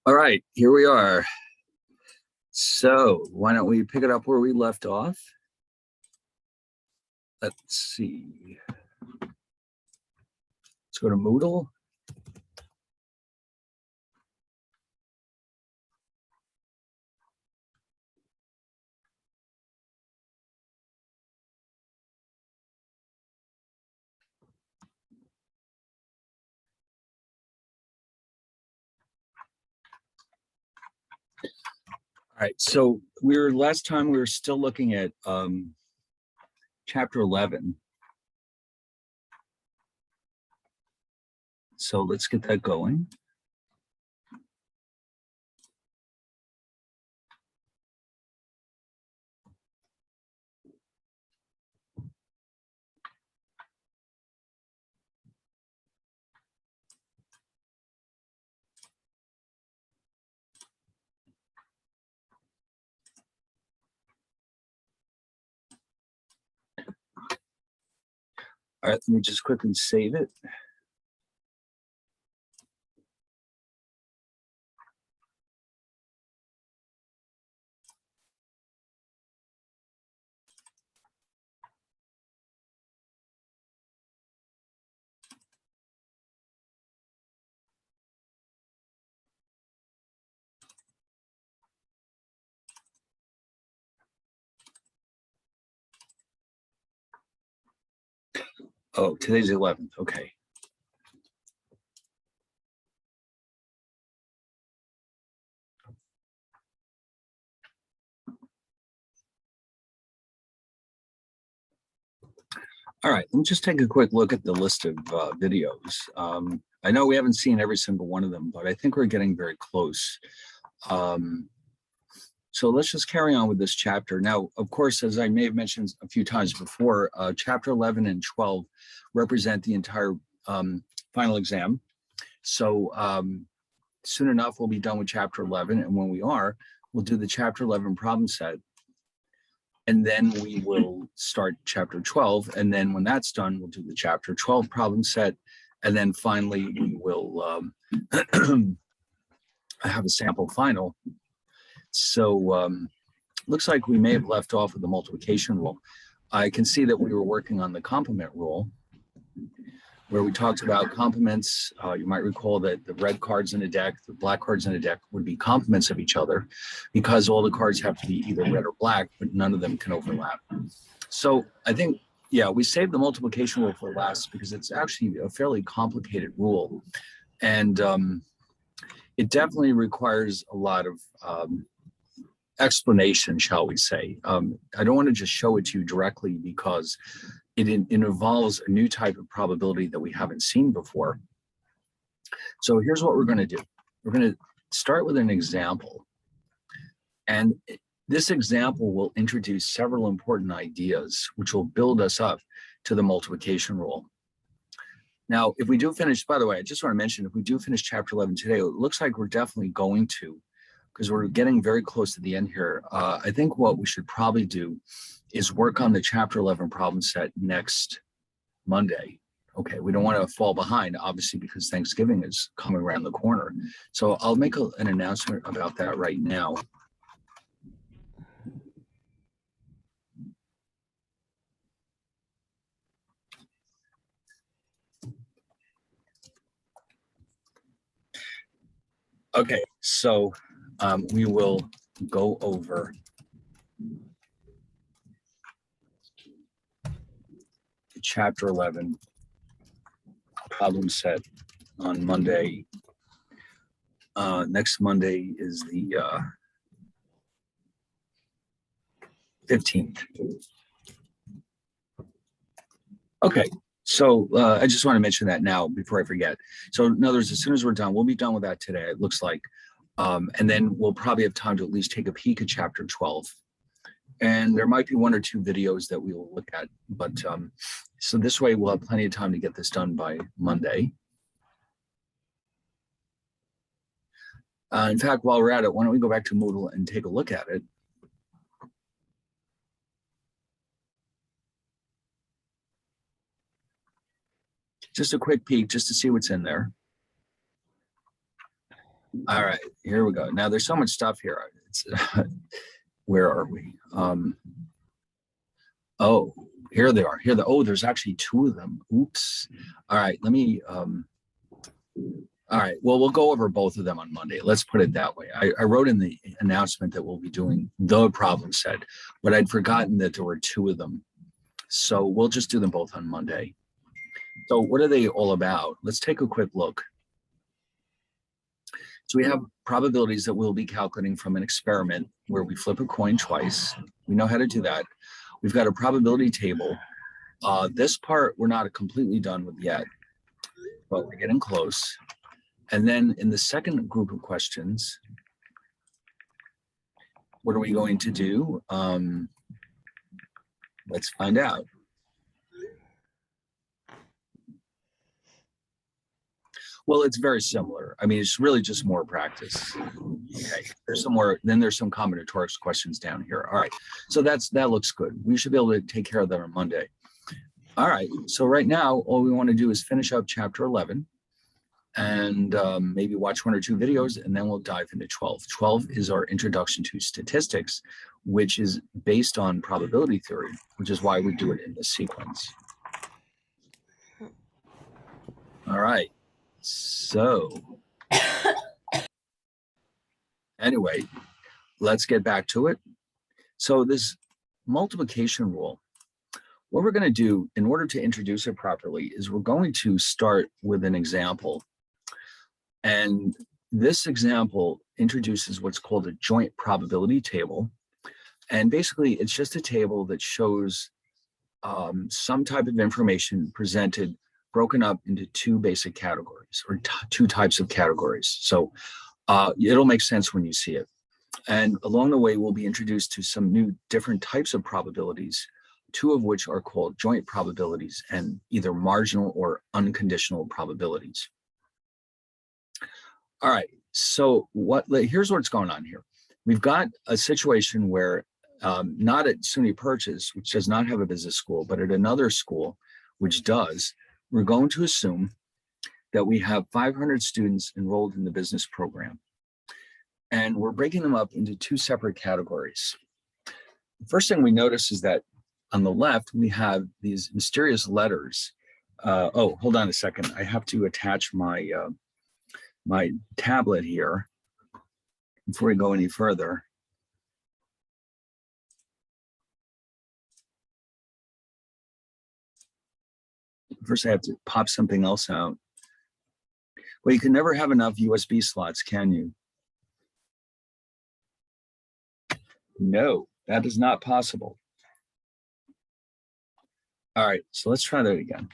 All right, here we are. So why don't we pick it up where we left off? Let's see. Let's go to Moodle. All right, so last time we were still looking at chapter 11. So let's get that going. All right, let me just quickly save it. Oh, today's the 11th. Okay. All right, let me just take a quick look at the list of videos. I know we haven't seen every single one of them, but I think we're getting very close. So let's just carry on with this chapter. Now, of course, as I may have mentioned a few times before, chapter 11 and 12 represent the entire final exam. So soon enough, we'll be done with chapter 11. And when we are, we'll do the chapter 11 problem set. And then we will start chapter 12. And then when that's done, we'll do the chapter 12 problem set. And then finally, we will have a sample final. So looks like we may have left off with the multiplication rule. I can see that we were working on the complement rule, where we talked about complements. You might recall that the red cards in a deck, the black cards in a deck would be complements of each other because all the cards have to be either red or black, but none of them can overlap. So I think, yeah, we saved the multiplication rule for last because it's actually a fairly complicated rule. And it definitely requires a lot of explanation, shall we say. I don't want to just show it to you directly because it involves a new type of probability that we haven't seen before. So here's what we're going to do. We're going to start with an example. And this example will introduce several important ideas, which will build us up to the multiplication rule. Now, if we do finish, by the way, I just want to mention, if we do finish chapter 11 today, it looks like we're definitely going to, because we're getting very close to the end here. I think what we should probably do is work on the chapter 11 problem set next Monday. Okay, we don't want to fall behind, obviously, because Thanksgiving is coming around the corner. So I'll make an announcement about that right now. Okay, so we will go over chapter 11 problem set on Monday. Next Monday is the 15th. Okay, so I just want to mention that now before I forget. So in other words, as soon as we're done, we'll be done with that today, it looks like. And then we'll probably have time to at least take a peek at chapter 12. And there might be one or two videos that we will look at. But so this way we'll have plenty of time to get this done by Monday. In fact, while we're at it, why don't we go back to Moodle and take a look at it. Just a quick peek, just to see what's in there. All right, here we go. Now there's so much stuff here. It's, where are we? Oh, here they are. Oh, there's actually two of them. Oops. All right, let me, all right, well, we'll go over both of them on Monday. Let's put it that way. I wrote in the announcement that we'll be doing the problem set, but I'd forgotten that there were two of them. So we'll just do them both on Monday. So what are they all about? Let's take a quick look. So we have probabilities that we'll be calculating from an experiment where we flip a coin twice. We know how to do that. We've got a probability table. This part we're not completely done with yet, but we're getting close. And then in the second group of questions, what are we going to do? Let's find out. Well, it's very similar. I mean, it's really just more practice. Okay, there's some more, then there's some combinatorics questions down here. All right, so that looks good. We should be able to take care of that on Monday. All right, so right now, all we want to do is finish up chapter 11 and maybe watch one or two videos, and then we'll dive into 12. 12 is our introduction to statistics, which is based on probability theory, which is why we do it in this sequence. All right, so anyway, let's get back to it. So this multiplication rule, what we're going to do in order to introduce it properly is we're going to start with an example. And this example introduces what's called a joint probability table. And basically, it's just a table that shows some type of information presented, broken up into two basic categories or two types of categories. So it'll make sense when you see it. And along the way, we'll be introduced to some new different types of probabilities, two of which are called joint probabilities and either marginal or unconditional probabilities. All right, so here's what's going on here. We've got a situation where not at SUNY Purchase, which does not have a business school, but at another school, which does, we're going to assume that we have 500 students enrolled in the business program. And we're breaking them up into two separate categories. The first thing we notice is that on the left, we have these mysterious letters. Oh, hold on a second. I have to attach my my tablet here before we go any further. First, I have to pop something else out. Well, you can never have enough USB slots, can you? No, that is not possible. All right, so let's try that again.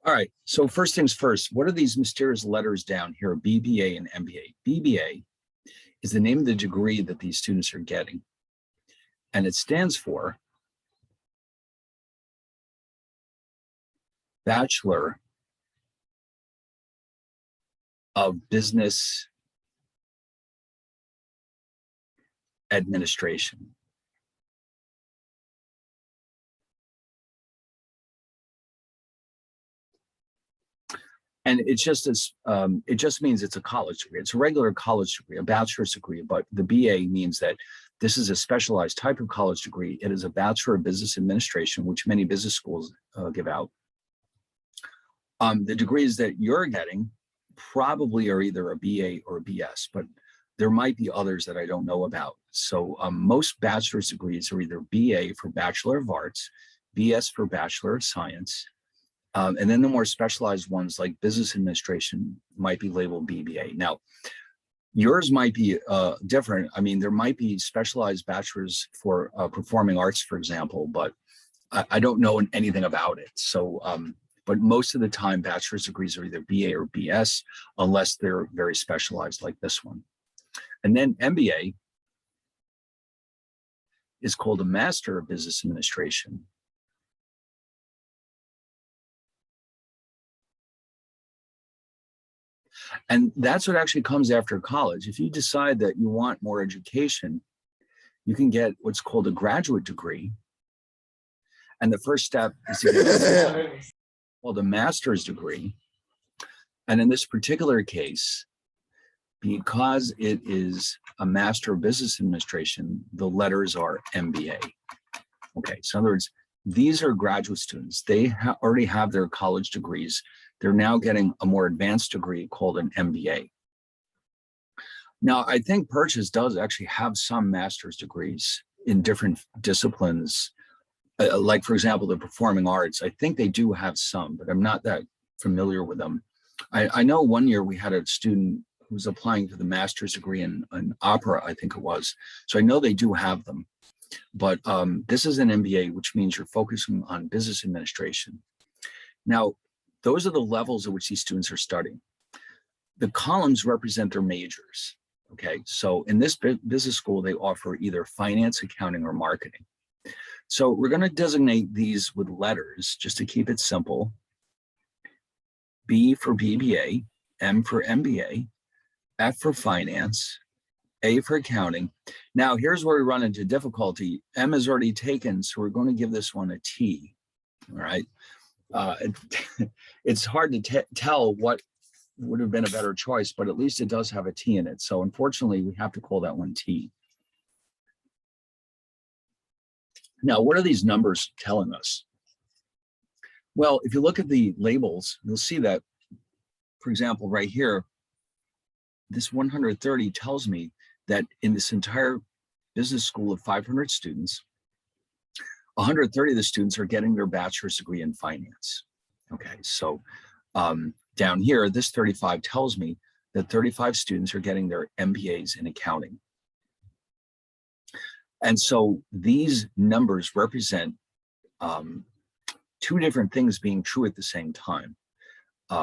All right, so first things first, what are these mysterious letters down here, BBA and MBA? BBA is the name of the degree that these students are getting, and it stands for Bachelor of Business Administration. And it's just as it just means it's a college degree. It's a regular college degree, a bachelor's degree, but the BA means that this is a specialized type of college degree. It is a Bachelor of Business Administration, which many business schools give out. The degrees that you're getting probably are either a BA or a BS, but there might be others that I don't know about. So most bachelor's degrees are either BA for Bachelor of Arts, BS for Bachelor of Science, and then the more specialized ones like business administration might be labeled BBA. Now, yours might be different. I mean, there might be specialized bachelors for performing arts, for example, but I don't know anything about it. So, but most of the time, bachelor's degrees are either BA or BS, unless they're very specialized like this one. And then MBA is called a Master of Business Administration. And that's what actually comes after college. If you decide that you want more education, you can get what's called a graduate degree. And the first step is to get called a master's degree. And in this particular case, because it is a Master of Business Administration, the letters are MBA. Okay, so in other words, these are graduate students. They already have their college degrees. They're now getting a more advanced degree called an MBA. Now, I think Purchase does actually have some master's degrees in different disciplines. Like, for example, the performing arts. I think they do have some, but I'm not that familiar with them. I know one year we had a student who was applying for the master's degree in opera, I think it was. So I know they do have them. But this is an MBA, which means you're focusing on business administration. Now, those are the levels at which these students are studying. The columns represent their majors. Okay, so in this business school, they offer either finance, accounting, or marketing. So we're going to designate these with letters just to keep it simple. B for BBA, M for MBA, F for finance, A for accounting. Now, here's where we run into difficulty. M is already taken, so we're going to give this one a T. All right. It's hard to tell what would have been a better choice, but at least it does have a T in it. So unfortunately, we have to call that one T. Now, what are these numbers telling us? Well, if you look at the labels, you'll see that, for example, right here, this 130 tells me that in this entire business school of 500 students, 130 of the students are getting their bachelor's degree in finance. Okay, so down here, this 35 tells me that 35 students are getting their MBAs in accounting. And so these numbers represent two different things being true at the same time.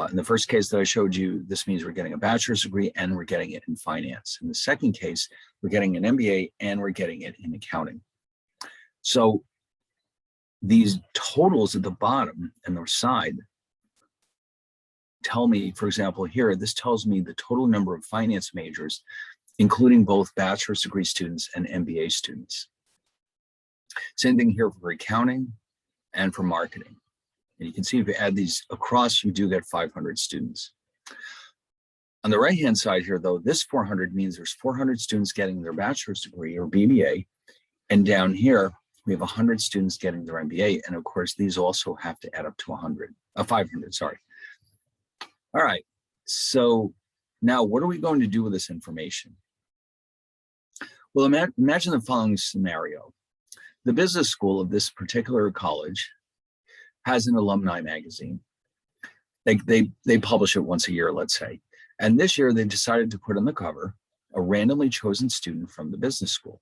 In the first case that I showed you, this means we're getting a bachelor's degree and we're getting it in finance. In the second case, we're getting an MBA and we're getting it in accounting. So these totals at the bottom and the side tell me, for example, here, this tells me the total number of finance majors, including both bachelor's degree students and MBA students. Same thing here for accounting and for marketing. And you can see if you add these across, you do get 500 students. On the right-hand side here, though, this 400 means there's 400 students getting their bachelor's degree or BBA. And down here, we have 100 students getting their MBA. And of course, these also have to add up to 500, sorry. All right, so now what are we going to do with this information? Well, imagine the following scenario. The business school of this particular college has an alumni magazine. They publish it once a year, let's say. And this year they decided to put on the cover a randomly chosen student from the business school.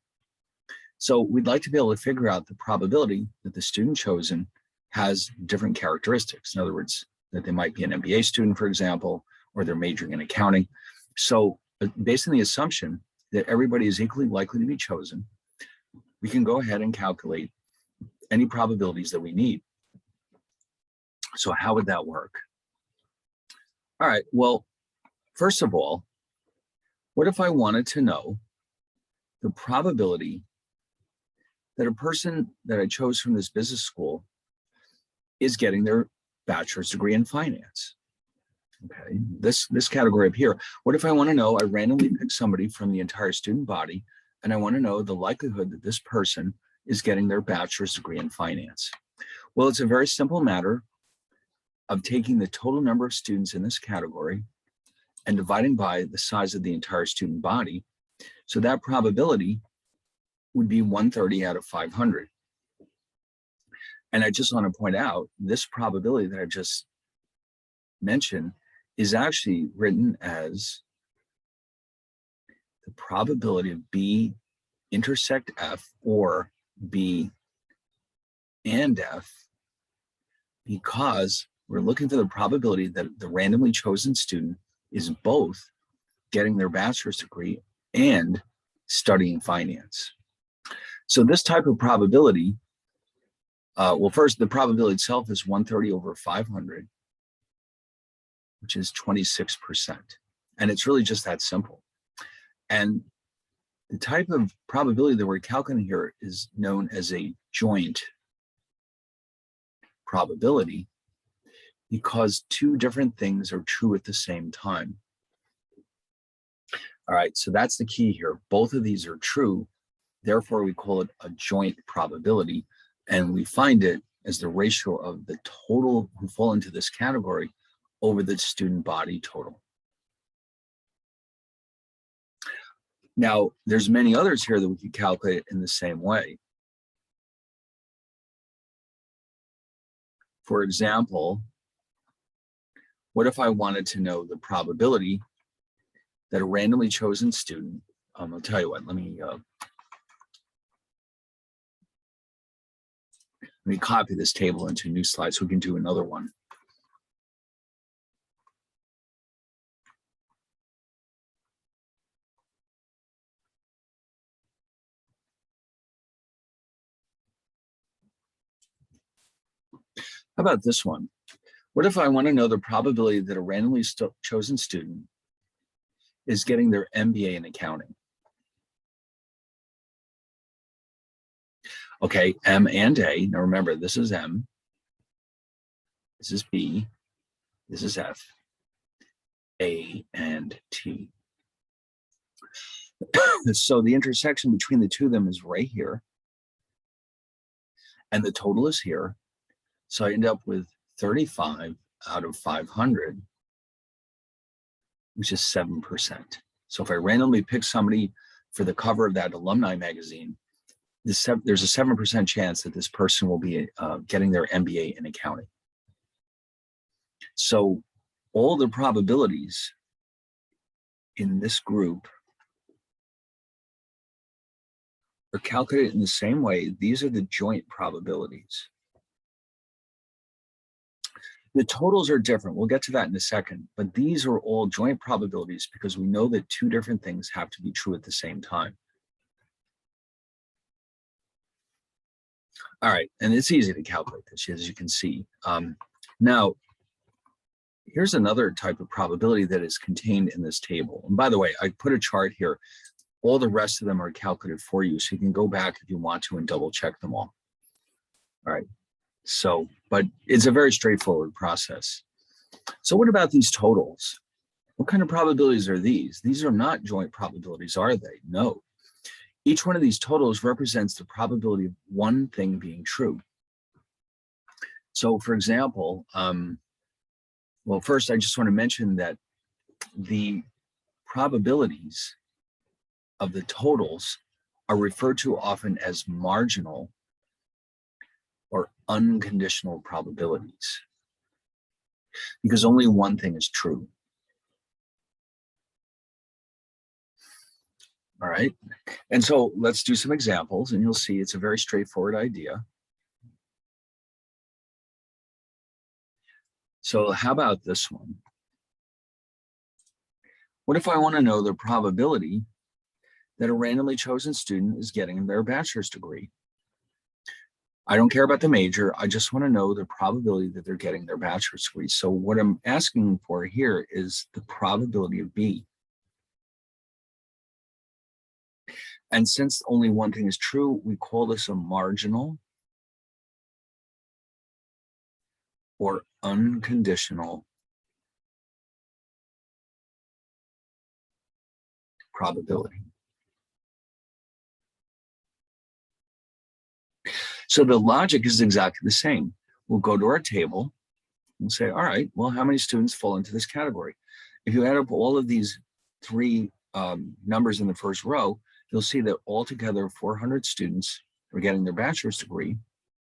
So we'd like to be able to figure out the probability that the student chosen has different characteristics. In other words, that they might be an MBA student, for example, or they're majoring in accounting. So based on the assumption that everybody is equally likely to be chosen, we can go ahead and calculate any probabilities that we need. So how would that work? All right, well, first of all, what if I wanted to know the probability that a person that I chose from this business school is getting their bachelor's degree in finance? Okay, this category up here. What if I want to know, I randomly pick somebody from the entire student body, and I want to know the likelihood that this person is getting their bachelor's degree in finance? Well, it's a very simple matter of taking the total number of students in this category and dividing by the size of the entire student body. So that probability would be 130 out of 500. And I just want to point out, this probability that I just mentioned is actually written as the probability of B intersect F, or B and F, because we're looking for the probability that the randomly chosen student is both getting their bachelor's degree and studying finance. So this type of probability, well, first, the probability itself is 130 over 500, which is 26%. And it's really just that simple. And the type of probability that we're calculating here is known as a joint probability. because two different things are true at the same time. All right, so that's the key here. Both of these are true. Therefore, we call it a joint probability, and we find it as the ratio of the total who fall into this category over the student body total. Now, there's many others here that we can calculate in the same way. For example, what if I wanted to know the probability that a randomly chosen student, I'll tell you what, let me copy this table into a new slide so we can do another one. How about this one? What if I want to know the probability that a randomly chosen student is getting their MBA in accounting? Okay, M and A. Now remember, this is M, this is B, this is F, A and T. So the intersection between the two of them is right here, and the total is here. So I end up with 35 out of 500, which is 7%. So if I randomly pick somebody for the cover of that alumni magazine, there's a 7% chance that this person will be getting their MBA in accounting. So all the probabilities in this group are calculated in the same way. These are the joint probabilities. The totals are different. We'll get to that in a second, but these are all joint probabilities because we know that two different things have to be true at the same time. All right, and it's easy to calculate this, as you can see. Now, here's another type of probability that is contained in this table. And by the way, I put a chart here. All the rest of them are calculated for you, so you can go back if you want to and double check them all. All right, so, but it's a very straightforward process. So what about these totals? What kind of probabilities are these? These are not joint probabilities, are they? No. Each one of these totals represents the probability of one thing being true. So for example, well, first I just want to mention that the probabilities of the totals are referred to often as marginal or unconditional probabilities, because only one thing is true. All right, and so let's do some examples and you'll see it's a very straightforward idea. So how about this one? What if I want to know the probability that a randomly chosen student is getting their bachelor's degree? I don't care about the major. I just want to know the probability that they're getting their bachelor's degree. So what I'm asking for here is the probability of B. And since only one thing is true, we call this a marginal or unconditional probability. So the logic is exactly the same. We'll go to our table and say, all right, well, how many students fall into this category? If you add up all of these three numbers in the first row, you'll see that altogether 400 students are getting their bachelor's degree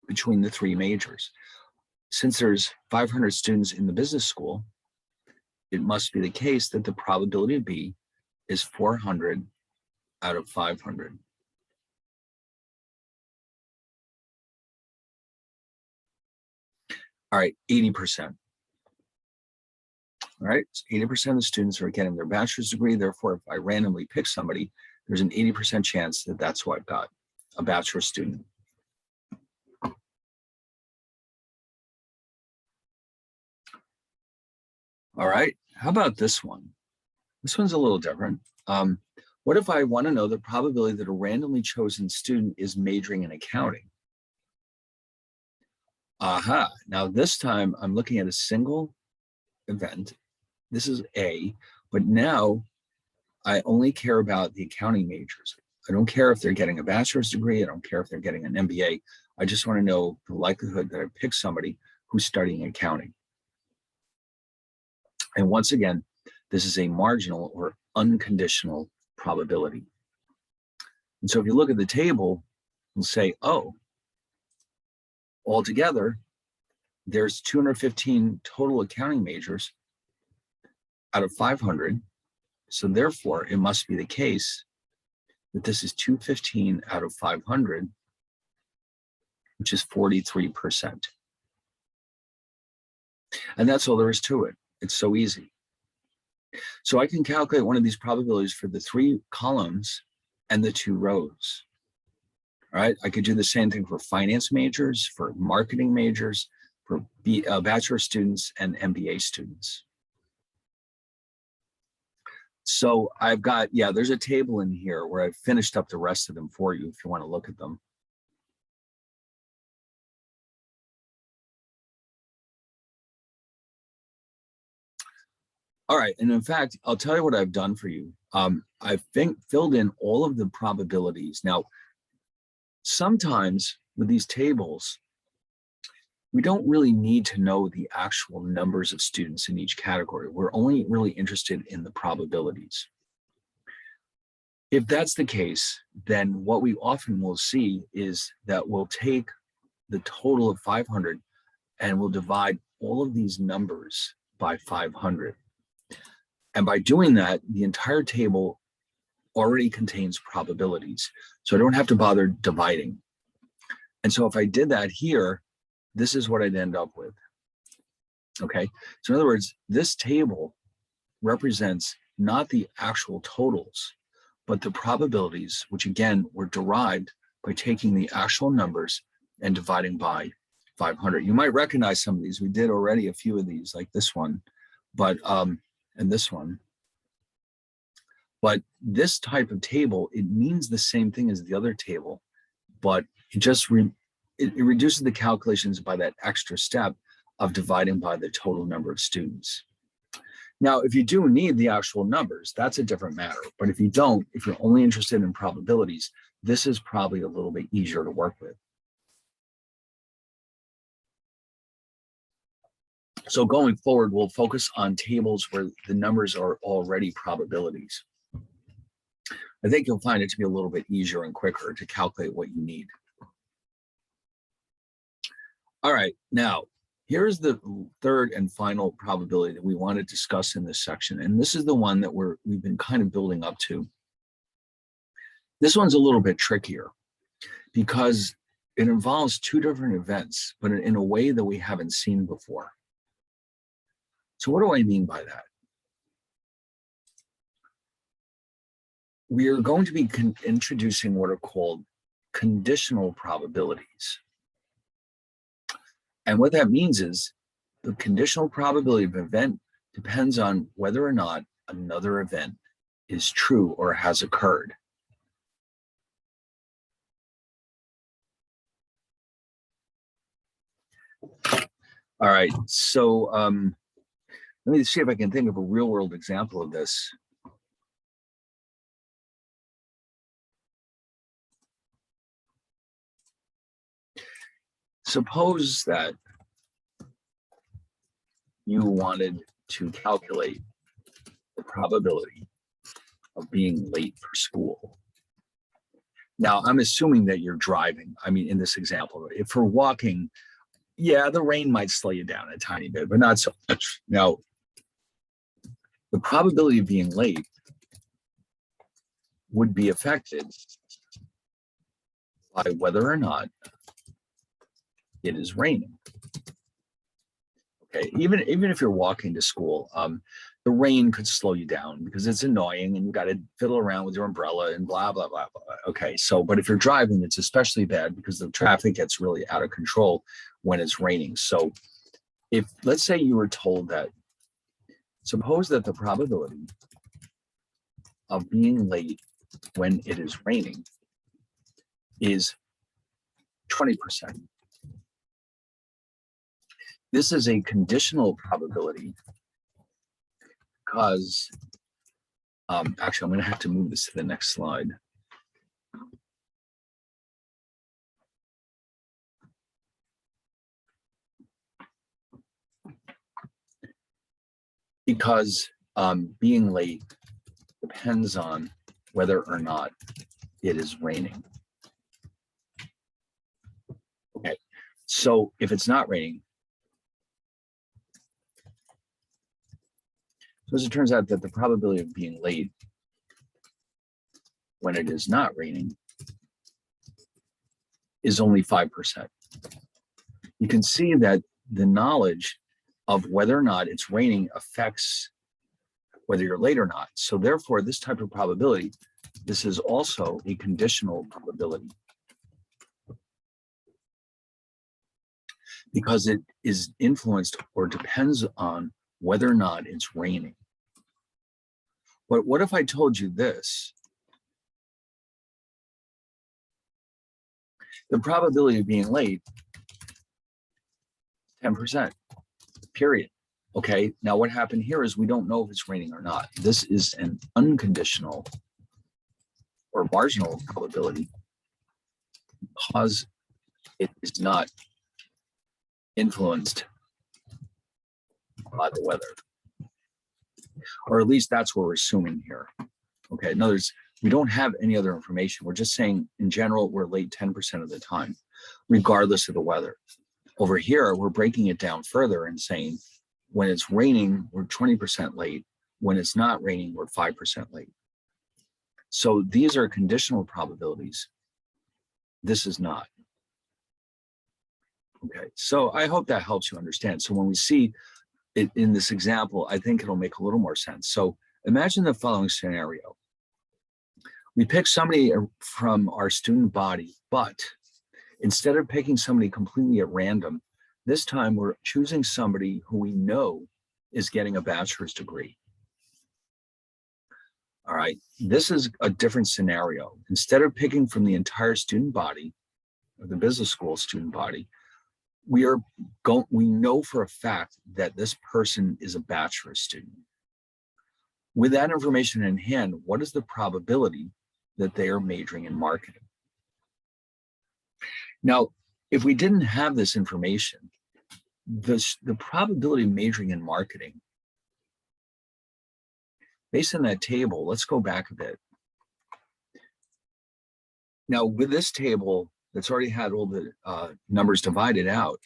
between the three majors. Since there's 500 students in the business school, it must be the case that the probability of B is 400 out of 500. All right, 80%. All right, so 80% of the students are getting their bachelor's degree. Therefore, if I randomly pick somebody, there's an 80% chance that that's who I've got, a bachelor's student. All right, how about this one? This one's a little different. What if I want to know the probability that a randomly chosen student is majoring in accounting? Aha. Now this time I'm looking at a single event. This is A, but now I only care about the accounting majors. I don't care if they're getting a bachelor's degree. I don't care if they're getting an MBA. I just want to know the likelihood that I pick somebody who's studying accounting. And once again, this is a marginal or unconditional probability. And so if you look at the table and say, oh, altogether, there's 215 total accounting majors out of 500. So therefore, it must be the case that this is 215 out of 500, which is 43%. And that's all there is to it. It's so easy. So I can calculate one of these probabilities for the 3 columns and the 2 rows. All right, I could do the same thing for finance majors, for marketing majors, for bachelor students and MBA students. So I've got, yeah, there's a table in here where I've finished up the rest of them for you if you want to look at them. All right, and in fact, I'll tell you what I've done for you. I've filled in all of the probabilities. Now, sometimes with these tables, we don't really need to know the actual numbers of students in each category. We're only really interested in the probabilities. If that's the case, then what we often will see is that we'll take the total of 500 and we'll divide all of these numbers by 500. And by doing that, the entire table already contains probabilities. So I don't have to bother dividing. And so if I did that here, this is what I'd end up with. Okay, so in other words, this table represents not the actual totals, but the probabilities, which again were derived by taking the actual numbers and dividing by 500. You might recognize some of these. We did already a few of these, like this one, but and this one. But this type of table, it means the same thing as the other table, but it just it reduces the calculations by that extra step of dividing by the total number of students. Now, if you do need the actual numbers, that's a different matter. But if you don't, if you're only interested in probabilities, this is probably a little bit easier to work with. So going forward, we'll focus on tables where the numbers are already probabilities. I think you'll find it to be a little bit easier and quicker to calculate what you need. All right, now here's the third and final probability that we want to discuss in this section. And this is the one that we've been kind of building up to. This one's a little bit trickier because it involves 2 different events, but in a way that we haven't seen before. So what do I mean by that? We are going to be introducing what are called conditional probabilities. And what that means is the conditional probability of an event depends on whether or not another event is true or has occurred. All right, so let me see if I can think of a real world example of this. Suppose that you wanted to calculate the probability of being late for school. Now, I'm assuming that you're driving. I mean, in this example, if we're walking, yeah, the rain might slow you down a tiny bit, but not so much. Now, the probability of being late would be affected by whether or not it is raining. Okay, even if you're walking to school, the rain could slow you down because it's annoying and you got to fiddle around with your umbrella and blah, blah, blah, blah. Okay, so, but if you're driving, it's especially bad because the traffic gets really out of control when it's raining. So if, let's say you were told that, suppose that the probability of being late when it is raining is 20%. This is a conditional probability because, actually, I'm going to have to move this to the next slide. Because being late depends on whether or not it is raining. Okay, so if it's not raining, so as it turns out that the probability of being late when it is not raining is only 5%. You can see that the knowledge of whether or not it's raining affects whether you're late or not. So therefore, this type of probability, this is also a conditional probability because it is influenced or depends on whether or not it's raining. But what if I told you this? The probability of being late, 10%, period. Okay, now what happened here is we don't know if it's raining or not. This is an unconditional or marginal probability because it is not influenced by the weather. Or at least that's what we're assuming here. Okay, in other words, we don't have any other information. We're just saying in general, we're late 10% of the time, regardless of the weather. Over here, we're breaking it down further and saying, when it's raining, we're 20% late. When it's not raining, we're 5% late. So these are conditional probabilities. This is not. Okay, so I hope that helps you understand. So when we see it in this example, I think it'll make a little more sense. So imagine the following scenario. We pick somebody from our student body, but instead of picking somebody completely at random, this time we're choosing somebody who we know is getting a bachelor's degree. All right, this is a different scenario. Instead of picking from the entire student body, or the business school student body, we know for a fact that this person is a bachelor's student. With that information in hand, what is the probability that they are majoring in marketing? Now, if we didn't have this information, the probability of majoring in marketing, based on that table, let's go back a bit. Now, with this table that's already had all the numbers divided out,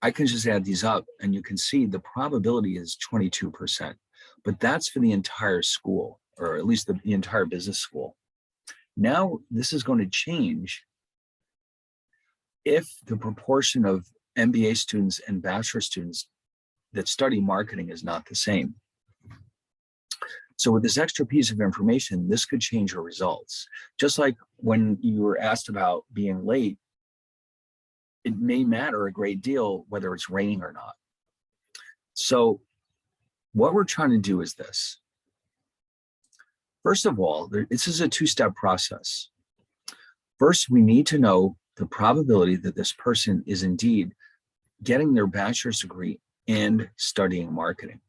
I can just add these up and you can see the probability is 22%, but that's for the entire school, or at least the entire business school. Now, this is going to change if the proportion of MBA students and bachelor students that study marketing is not the same. So with this extra piece of information, this could change your results. Just like when you were asked about being late, it may matter a great deal whether it's raining or not. So what we're trying to do is this. First of all, this is a two-step process. First, we need to know the probability that this person is indeed getting their bachelor's degree and studying marketing.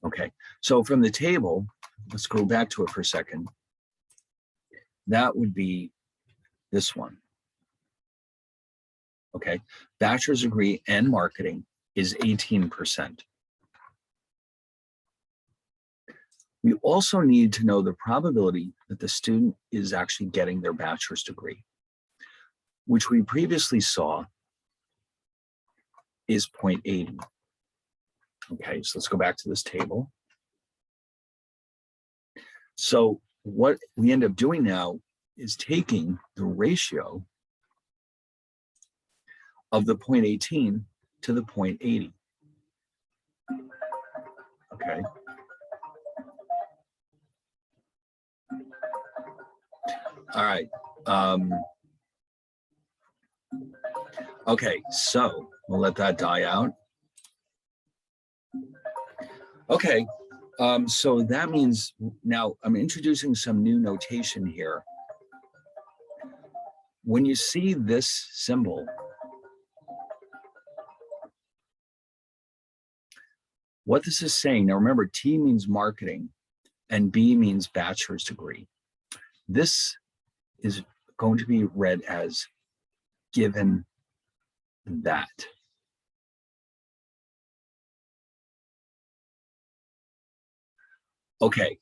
Okay, so from the table, let's go back to it for a second. That would be this one. Okay, bachelor's degree and marketing is 18%. We also need to know the probability that the student is actually getting their bachelor's degree, which we previously saw is 0.80. Okay, so let's go back to this table. So what we end up doing now is taking the ratio of the 0.18 to the 0.80. Okay. All right. Okay, so we'll let that die out. Okay, so that means now I'm introducing some new notation here. When you see this symbol, What this is saying, now remember, T means marketing and B means bachelor's degree. This is going to be read as given that. Okay,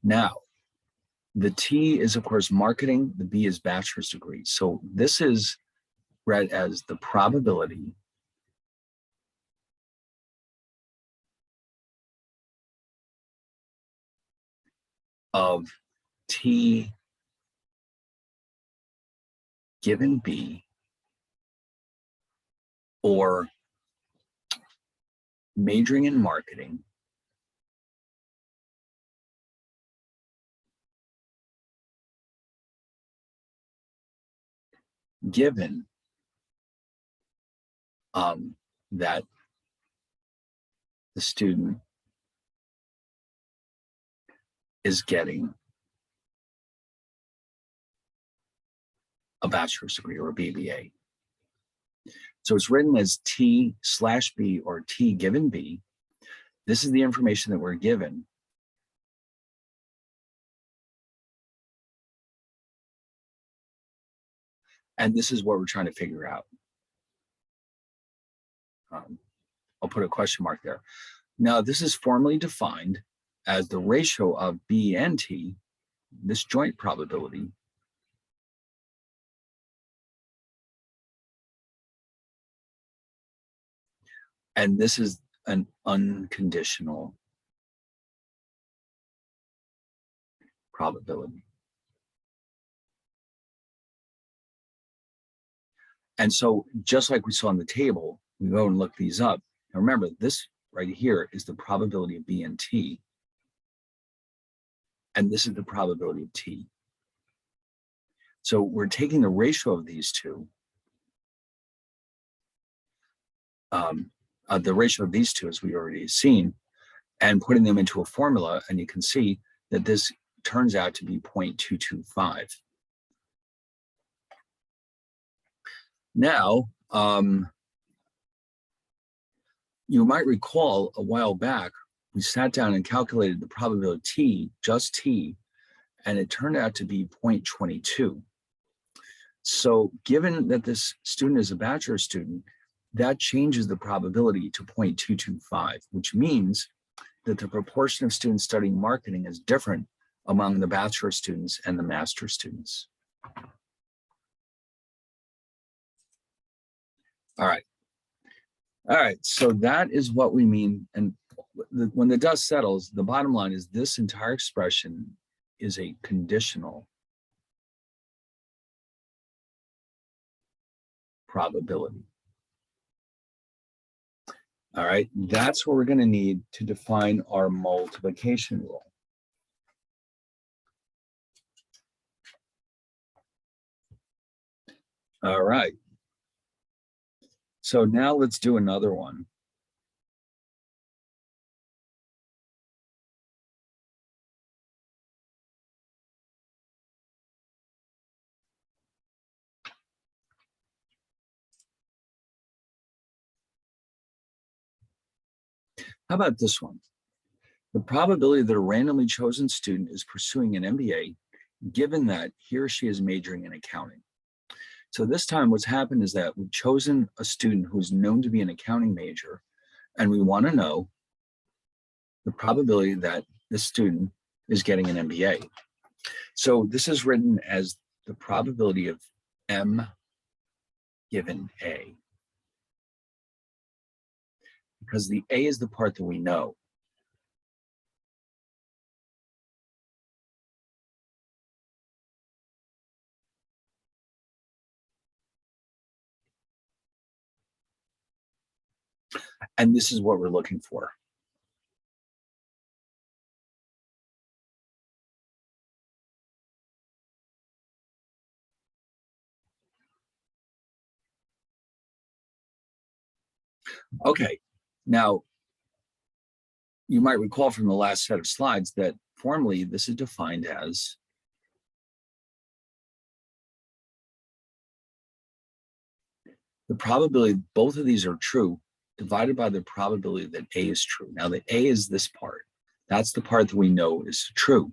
now the T is, of course, marketing, the B is bachelor's degree. So this is read as the probability of T given B, or majoring in marketing given that the student is getting a bachelor's degree or a BBA. So it's written as T/B or T given B. This is the information that we're given. And this is what we're trying to figure out. I'll put a question mark there. Now, this is formally defined as the ratio of B and T, this joint probability, and this is an unconditional probability. And so just like we saw on the table, we go and look these up. Now remember, this right here is the probability of B and T. And this is the probability of T. So we're taking the ratio of these two, the ratio of these two, as we already seen, and putting them into a formula. And you can see that this turns out to be 0.225. Now, you might recall a while back, we sat down and calculated the probability of T, just T, and it turned out to be 0.22. So given that this student is a bachelor's student, that changes the probability to 0.225, which means that the proportion of students studying marketing is different among the bachelor students and the master students. All right, so that is what we mean. And when the dust settles, the bottom line is this entire expression is a conditional probability. All right, that's what we're going to need to define our multiplication rule. All right. So now let's do another one. How about this one? The probability that a randomly chosen student is pursuing an MBA, given that he or she is majoring in accounting. So this time what's happened is that we've chosen a student who's known to be an accounting major, and we want to know the probability that this student is getting an MBA. So this is written as the probability of M given A, because the A is the part that we know. And this is what we're looking for. Okay, now you might recall from the last set of slides that formally this is defined as the probability both of these are true divided by the probability that A is true. Now the A is this part. That's the part that we know is true.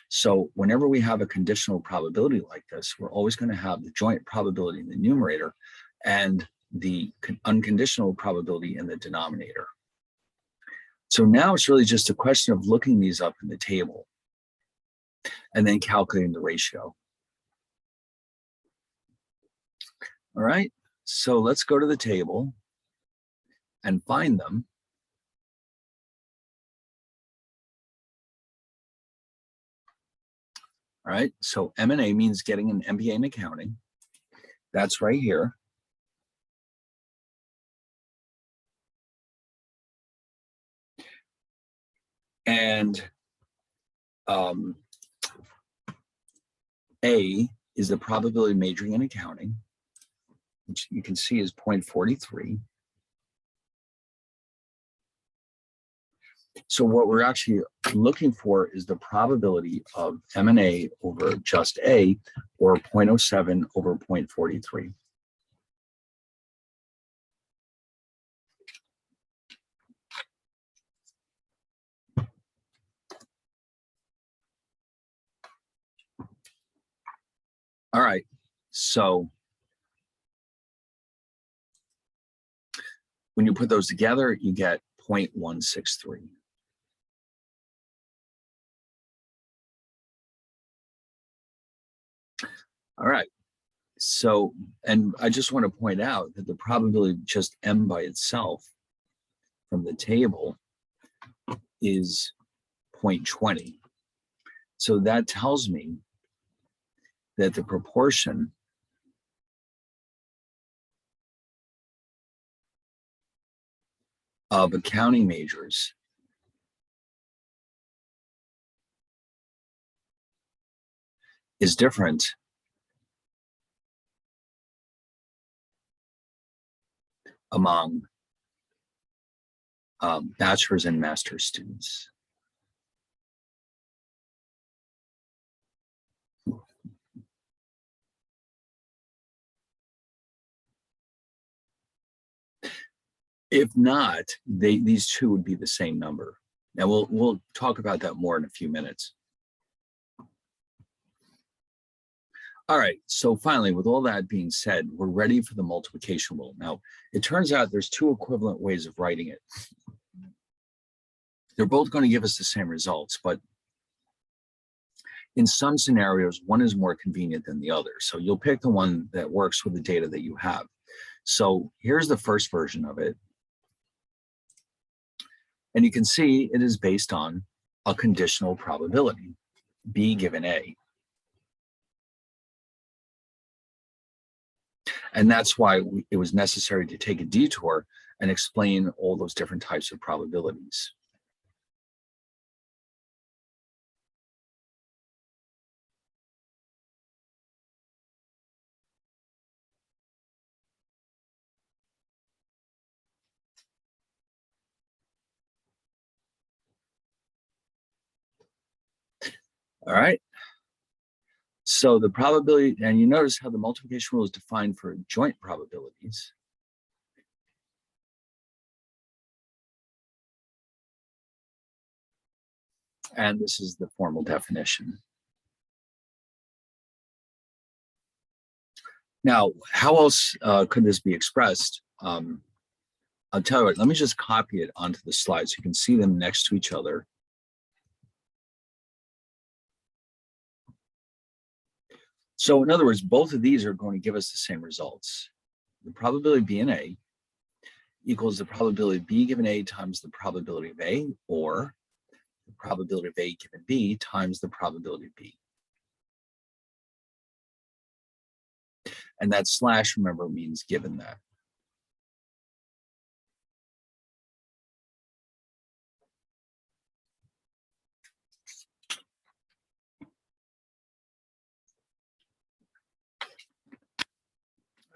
So whenever we have a conditional probability like this, we're always going to have the joint probability in the numerator and the unconditional probability in the denominator. So now it's really just a question of looking these up in the table and then calculating the ratio. All right, so let's go to the table and find them. All right, so M&A means getting an MBA in accounting. That's right here. And A is the probability of majoring in accounting, which you can see is 0.43. So what we're actually looking for is the probability of M&A over just A, or 0.07 over 0.43. All right, so when you put those together, you get 0.163. All right, so, and I just want to point out that the probability of just M by itself from the table is 0.20. So that tells me that the proportion of accounting majors is different among bachelor's and master's students. If not, these two would be the same number. Now we'll talk about that more in a few minutes. All right, so finally, with all that being said, we're ready for the multiplication rule. Now, it turns out there's two equivalent ways of writing it. They're both going to give us the same results, but in some scenarios, one is more convenient than the other. So you'll pick the one that works with the data that you have. So here's the first version of it. And you can see it is based on a conditional probability, B given A. And that's why it was necessary to take a detour and explain all those different types of probabilities. All right. So the probability, and you notice how the multiplication rule is defined for joint probabilities. And this is the formal definition. Now, how else could this be expressed? I'll tell you what, let me just copy it onto the slide so you can see them next to each other. So in other words, both of these are going to give us the same results. The probability of B and A equals the probability of B given A times the probability of A, or the probability of A given B times the probability of B. And that slash, remember, means given that.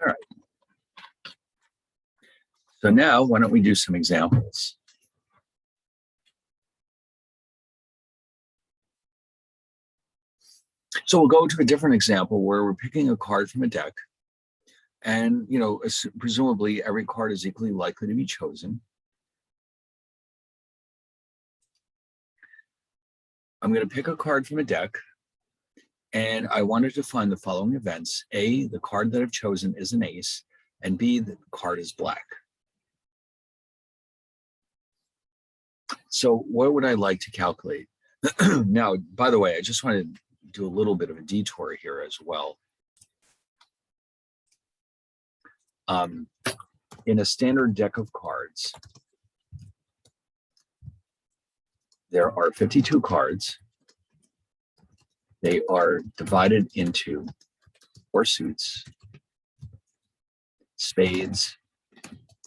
All right. So now, why don't we do some examples? So we'll go to a different example where we're picking a card from a deck, And, you know, presumably every card is equally likely to be chosen. I'm going to pick a card from a deck, and I wanted to find the following events. A, the card that I've chosen is an ace, and B, the card is black. So what would I like to calculate? Now, by the way, I just want to do a little bit of a detour here as well. In a standard deck of cards, there are 52 cards. They are divided into 4 suits: spades,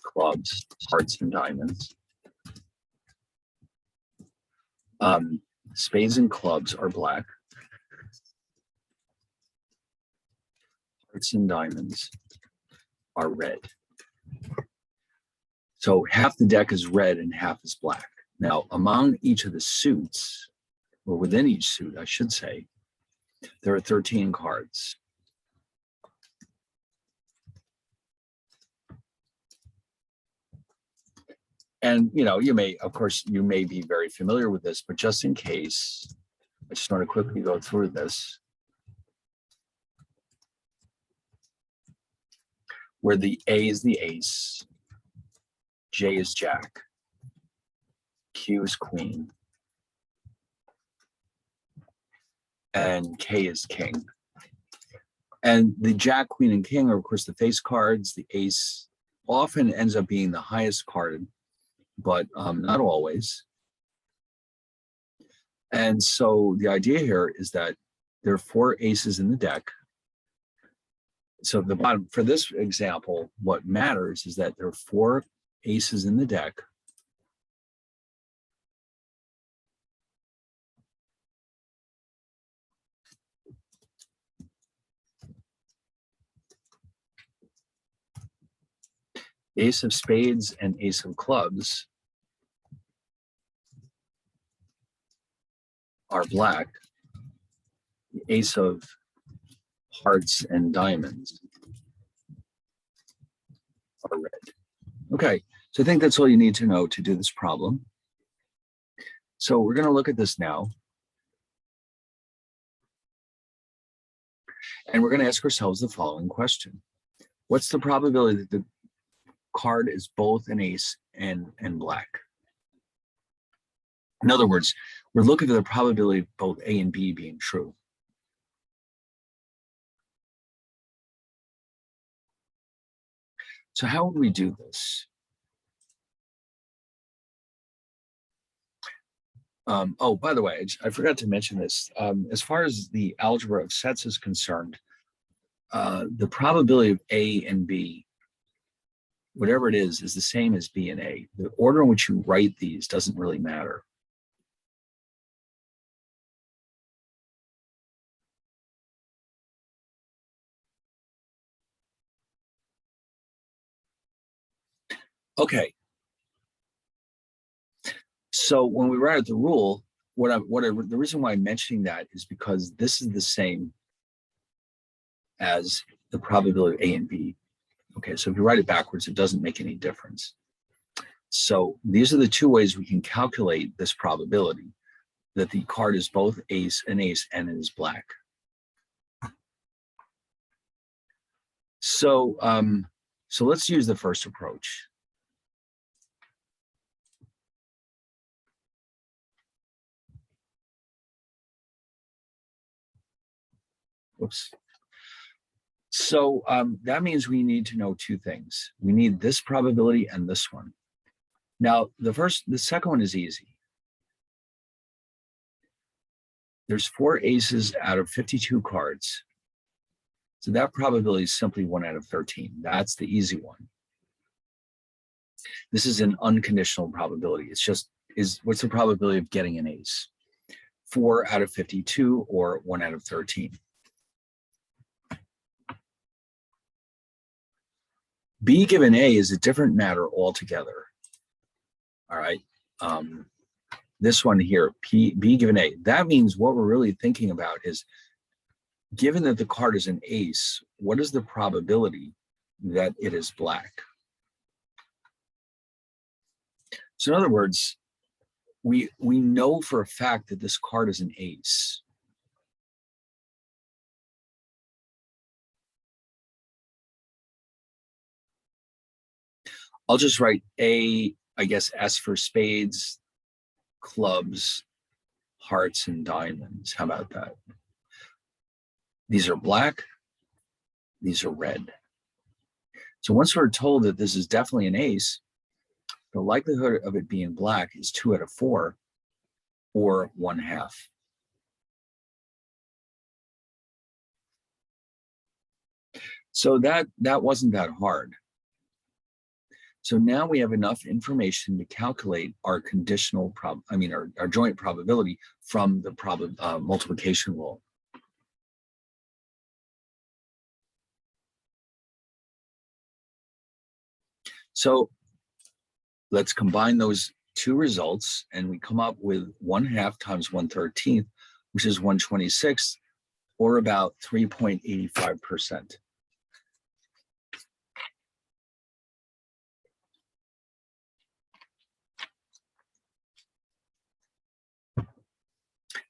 clubs, hearts, and diamonds. Spades and clubs are black. Hearts and diamonds are red. So half the deck is red and half is black. Now, among each of the suits, or within each suit, I should say, there are 13 cards. And, you know, you may be very familiar with this, but just in case, I just want to quickly go through this. Where the A is the ace, J is jack, Q is queen, and K is king. And the jack, queen, and king are, of course, the face cards. The ace often ends up being the highest card, but not always. And so the idea here is that there are 4 aces in the deck. So the bottom, for this example, what matters is that there are 4 aces in the deck. Ace of spades and ace of clubs are black. The ace of hearts and diamonds are red. Okay, so I think that's all you need to know to do this problem. So we're going to look at this now. And we're going to ask ourselves the following question. What's the probability that the card is both an ace and black? In other words, we're looking for the probability of both A and B being true. So how would we do this? Oh, by the way, I forgot to mention this. As far as the algebra of sets is concerned, the probability of A and B, whatever it is the same as B and A. The order in which you write these doesn't really matter. Okay. So when we write out the rule, the reason why I'm mentioning that is because this is the same as the probability of A and B. Okay, so if you write it backwards, it doesn't make any difference. So these are the 2 ways we can calculate this probability, that the card is both an ace and it is black. So, so let's use the first approach. Whoops. So that means we need to know 2 things. We need this probability and this one. Now, the second one is easy. There's 4 aces out of 52 cards. So that probability is simply 1 out of 13. That's the easy one. This is an unconditional probability. It's just, what's the probability of getting an ace? 4 out of 52 or 1 out of 13. B given A is a different matter altogether. All right. This one here, B given A. That means what we're really thinking about is, given that the card is an ace, what is the probability that it is black. So in other words, we know for a fact that this card is an ace. I'll just write A, I guess S for spades, clubs, hearts, and diamonds. How about that? These are black, these are red. So once we're told that this is definitely an ace, the likelihood of it being black is 2 out of 4, or 1/2. So that wasn't that hard. So now we have enough information to calculate our conditional our joint probability from the multiplication rule. So let's combine those two results, and we come up with 1/2 times 1/13, which is 1/26, or about 3.85%.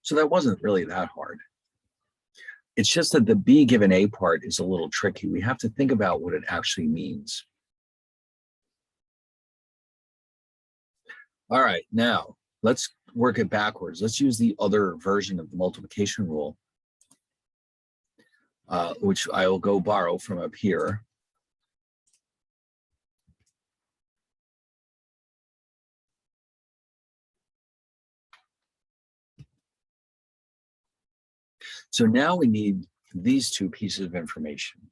So that wasn't really that hard. It's just that the B given A part is a little tricky. We have to think about what it actually means. All right, now let's work it backwards. Let's use the other version of the multiplication rule, which I will go borrow from up here. So now we need these two pieces of information.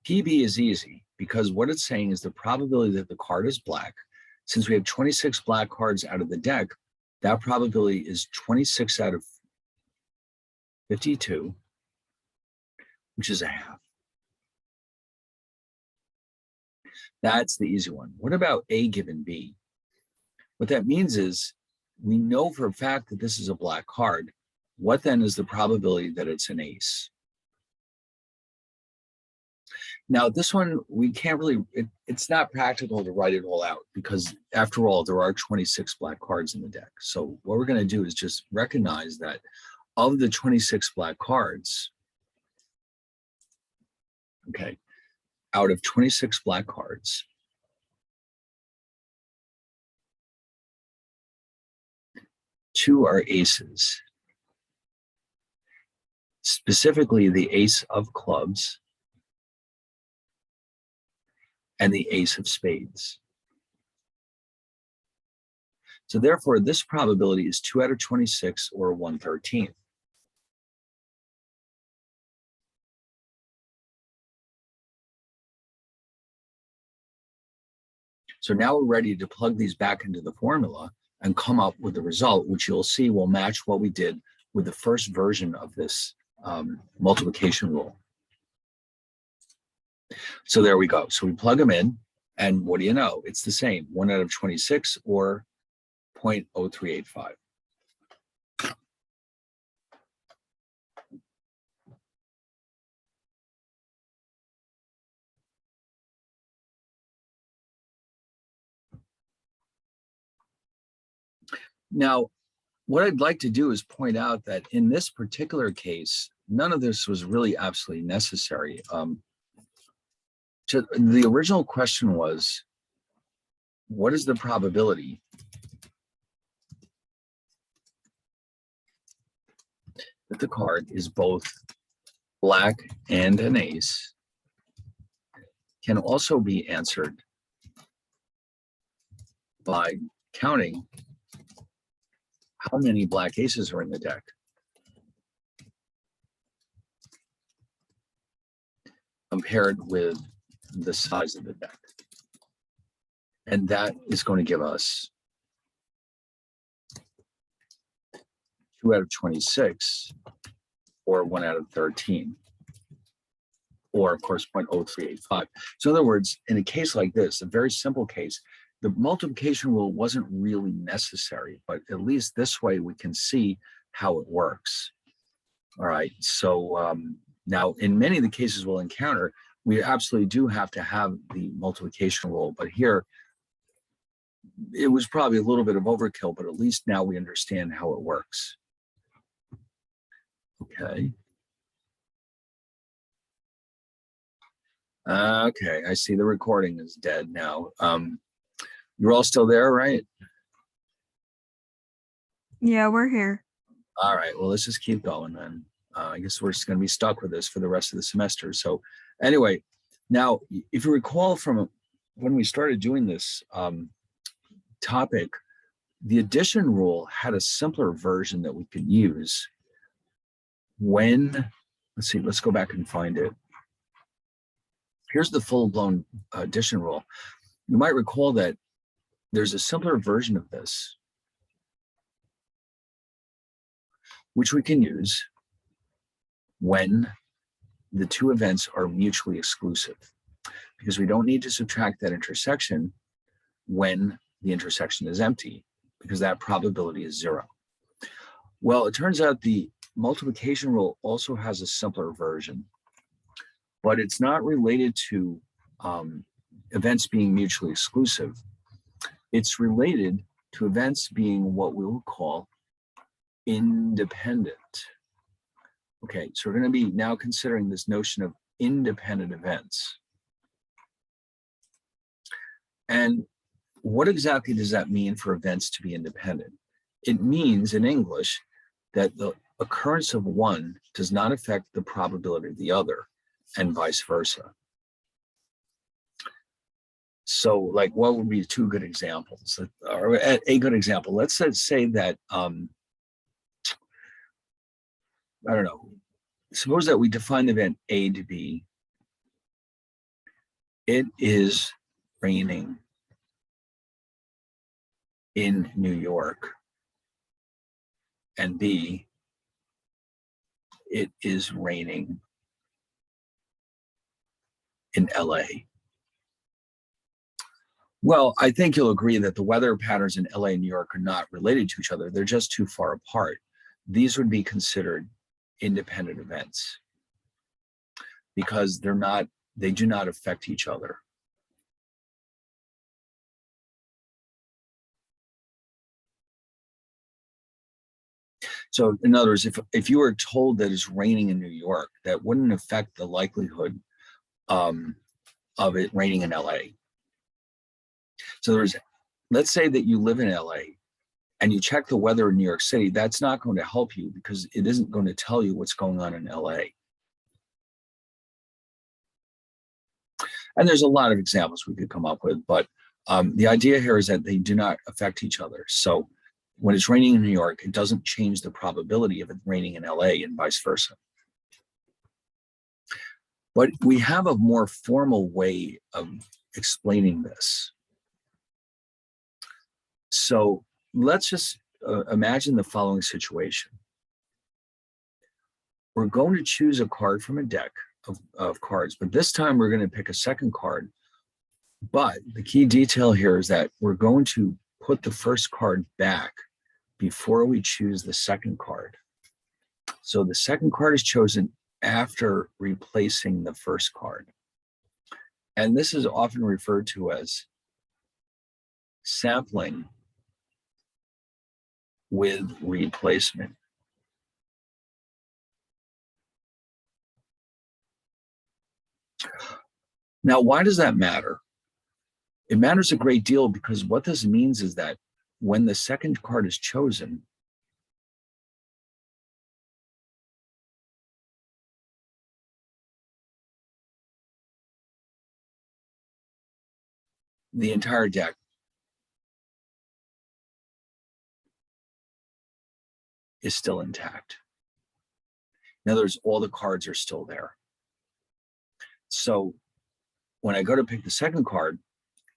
PB is easy because what it's saying is the probability that the card is black. Since we have 26 black cards out of the deck, that probability is 26 out of 52, which is 1/2. That's the easy one. What about A given B? What that means is we know for a fact that this is a black card. What then is the probability that it's an ace? Now, this one, we can't really, it's not practical to write it all out because after all, there are 26 black cards in the deck. So what we're going to do is just recognize that of the 26 black cards, okay, out of 26 black cards, 2 are aces, specifically the ace of clubs and the ace of spades. So therefore, this probability is 2 out of 26, or 1/13. So now we're ready to plug these back into the formula and come up with the result, which you'll see will match what we did with the first version of this multiplication rule. So there we go. So we plug them in, and what do you know? It's the same, 1 out of 26, or 0.0385. Now, what I'd like to do is point out that in this particular case, none of this was really absolutely necessary. The original question was, what is the probability that the card is both black and an ace? Can also be answered by counting how many black aces are in the deck. Compared with the size of the deck. And that is going to give us 2 out of 26, or 1 out of 13, or of course 0.0385. So in other words, in a case like this, a very simple case, the multiplication rule wasn't really necessary, but at least this way we can see how it works. All right, so Now, in many of the cases we'll encounter, we absolutely do have to have the multiplication rule, but here it was probably a little bit of overkill, but at least now we understand how it works. Okay. Okay, I see the recording is dead now. You're all still there, right? Yeah, we're here. All right, well, let's just keep going then. I guess we're just going to be stuck with this for the rest of the semester. So anyway, now, if you recall from when we started doing this topic, the addition rule had a simpler version that we could use when, let's see, let's go back and find it. Here's the full-blown addition rule. You might recall that there's a simpler version of this, which we can use when the two events are mutually exclusive, because we don't need to subtract that intersection when the intersection is empty, because that probability is 0. Well, it turns out the multiplication rule also has a simpler version, but it's not related to events being mutually exclusive. It's related to events being what we will call independent. Okay, so we're going to be now considering this notion of independent events. And what exactly does that mean for events to be independent? It means in English that the occurrence of one does not affect the probability of the other, and vice versa. So, like, what would be two good examples? Or a good example, let's say that, I don't know, suppose that we define the event A to be, it is raining in New York, and B, it is raining in LA. Well, I think you'll agree that the weather patterns in LA and New York are not related to each other. They're just too far apart. These would be considered independent events because they do not affect each other. So in other words, if you were told that it's raining in New York, that wouldn't affect the likelihood of it raining in LA. So let's say that you live in LA and you check the weather in New York City, that's not going to help you because it isn't going to tell you what's going on in LA. And there's a lot of examples we could come up with, but the idea here is that they do not affect each other. So when it's raining in New York, it doesn't change the probability of it raining in LA and vice versa. But we have a more formal way of explaining this. So let's just imagine the following situation. We're going to choose a card from a deck of cards, but this time we're going to pick a second card. But the key detail here is that we're going to put the first card back before we choose the second card. So the second card is chosen after replacing the first card. And this is often referred to as sampling with replacement. Now, why does that matter? It matters a great deal because what this means is that when the second card is chosen, the entire deck is still intact. In other words, all the cards are still there. So when I go to pick the second card,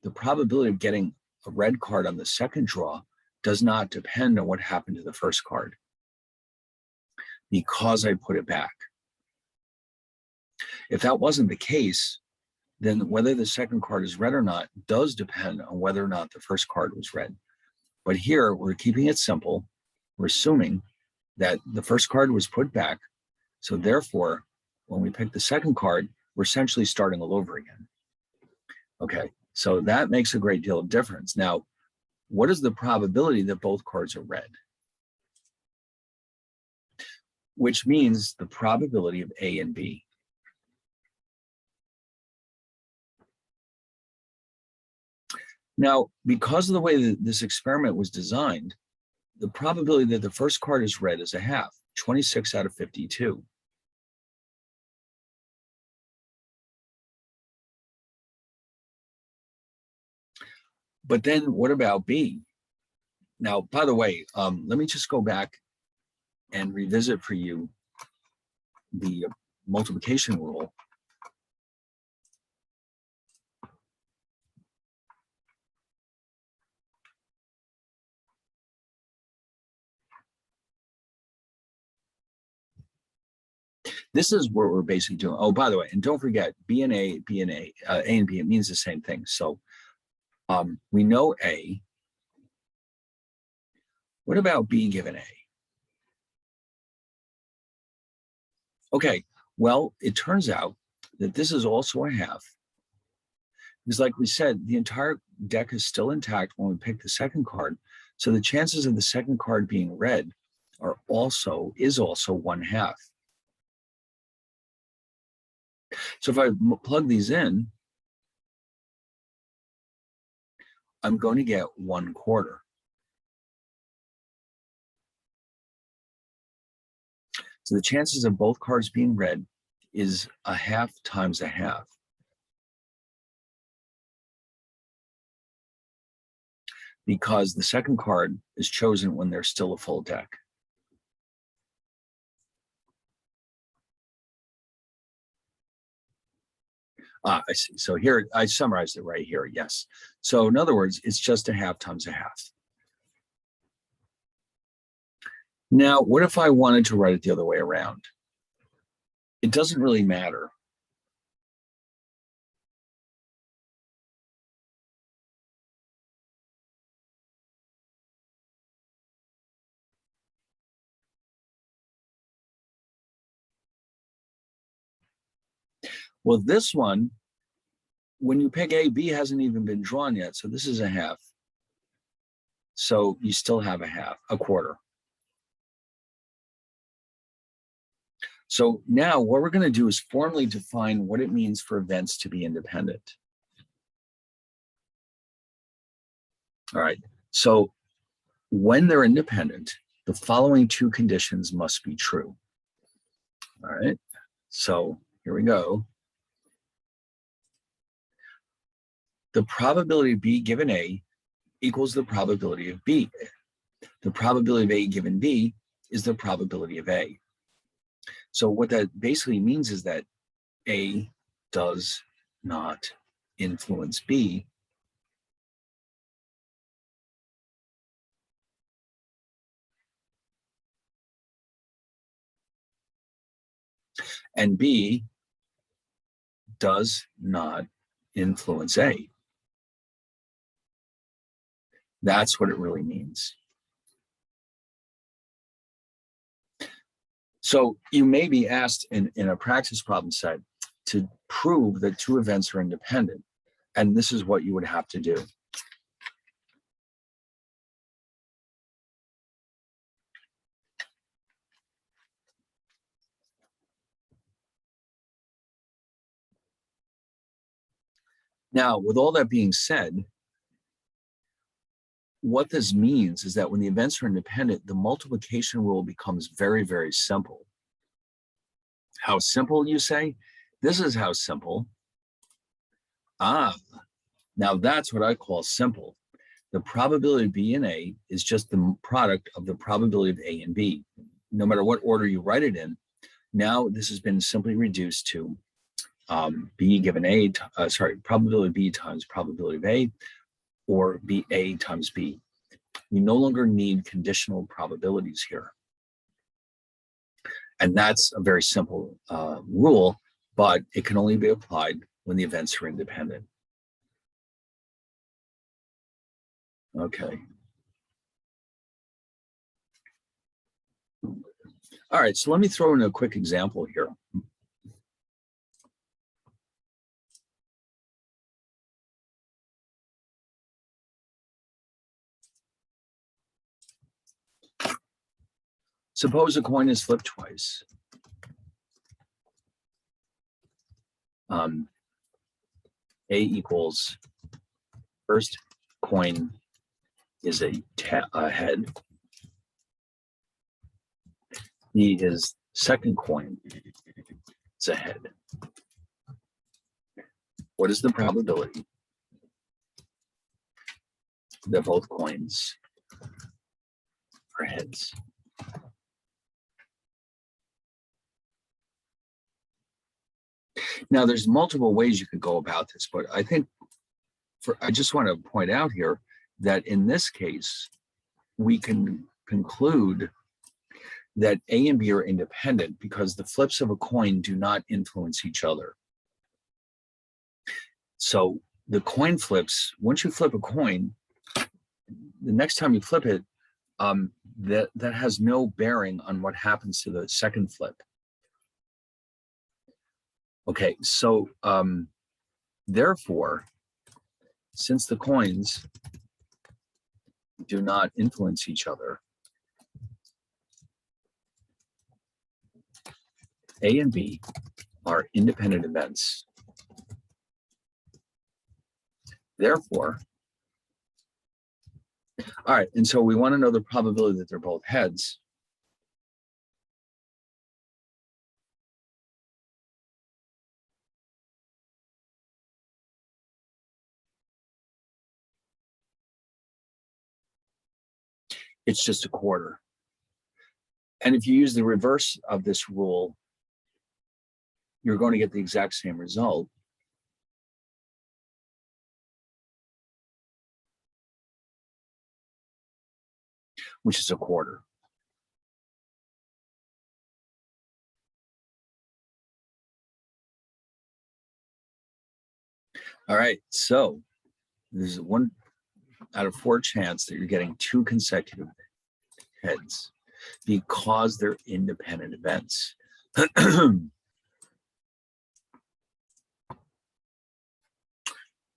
the probability of getting a red card on the second draw does not depend on what happened to the first card because I put it back. If that wasn't the case, then whether the second card is red or not does depend on whether or not the first card was red. But here we're keeping it simple. We're assuming that the first card was put back. So therefore, when we pick the second card, we're essentially starting all over again. Okay, so that makes a great deal of difference. Now, what is the probability that both cards are red? Which means the probability of A and B. Now, because of the way that this experiment was designed, the probability that the first card is red is a half, 26 out of 52. But then what about B? Now, by the way, let me just go back and revisit for you the multiplication rule. This is what we're basically doing. Oh, by the way, and don't forget, B and A, B and A, A and B, it means the same thing. So we know A. What about B given A? Okay, well, it turns out that this is also a half. Because like we said, the entire deck is still intact when we pick the second card. So the chances of the second card being red is also 1/2. So if I plug these in, I'm going to get 1/4. So the chances of both cards being red is a half times a half. Because the second card is chosen when there's still a full deck. I see. So here, I summarized it right here, yes. So in other words, it's just a half times a half. Now, what if I wanted to write it the other way around? It doesn't really matter. Well, this one, when you pick A, B hasn't even been drawn yet. So this is a half. So you still have a half, a quarter. So now what we're going to do is formally define what it means for events to be independent. All right. So when they're independent, the following two conditions must be true. All right. So here we go. The probability of B given A equals the probability of B. The probability of A given B is the probability of A. So what that basically means is that A does not influence B. And B does not influence A. That's what it really means. So you may be asked in a practice problem set to prove that two events are independent. And this is what you would have to do. Now, with all that being said, what this means is that when the events are independent, the multiplication rule becomes very, very simple. How simple, you say? This is how simple. Now that's what I call simple. The probability of B and A is just the product of the probability of A and B. No matter what order you write it in, now this has been simply reduced to B given A, probability of B times probability of A, or A times B. We no longer need conditional probabilities here. And that's a very simple rule, but it can only be applied when the events are independent. Okay. All right, so let me throw in a quick example here. Suppose a coin is flipped twice. A equals first coin is a head. B is second coin. It's a head. What is the probability that both coins are heads? Now, there's multiple ways you could go about this, but I think I just want to point out here that in this case, we can conclude that A and B are independent because the flips of a coin do not influence each other. So the coin flips, once you flip a coin, the next time you flip it, that has no bearing on what happens to the second flip. Okay, so therefore, since the coins do not influence each other, A and B are independent events. Therefore, all right, and so we want to know the probability that they're both heads. It's just a quarter. And if you use the reverse of this rule, you're going to get the exact same result. Which is a quarter. All right, so there's 1 out of 4 chance that you're getting 2 consecutive heads because they're independent events.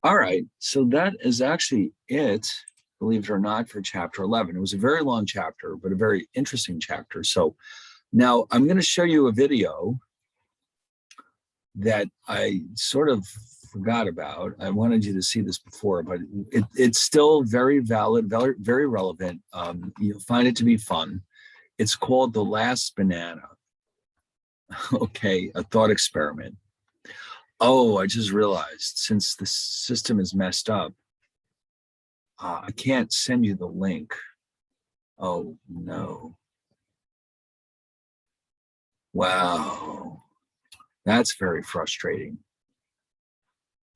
All right, so that is actually it, believe it or not, for chapter 11. It was a very long chapter, but a very interesting chapter. So now I'm going to show you a video that I sort of forgot about. I wanted you to see this before, but it's still very valid, very, very relevant. You'll find it to be fun. It's called The Last Banana. Okay, a thought experiment. Oh, I just realized since the system is messed up, I can't send you the link. Oh, no. Wow. That's very frustrating.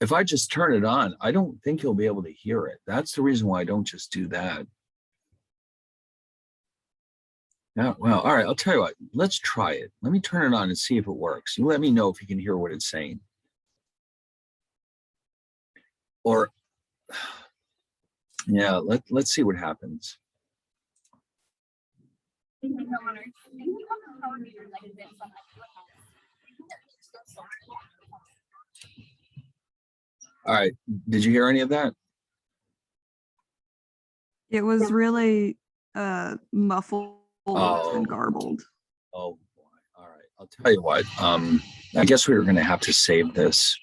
If I just turn it on, I don't think you'll be able to hear it. That's the reason why I don't just do that. Now, well, all right, I'll tell you what, let's try it. Let me turn it on and see if it works. You let me know if you can hear what it's saying. Or, yeah, let's see what happens. All right, did you hear any of that? It was really muffled and garbled. Oh boy. All right. I'll tell you what. I guess we were going to have to save this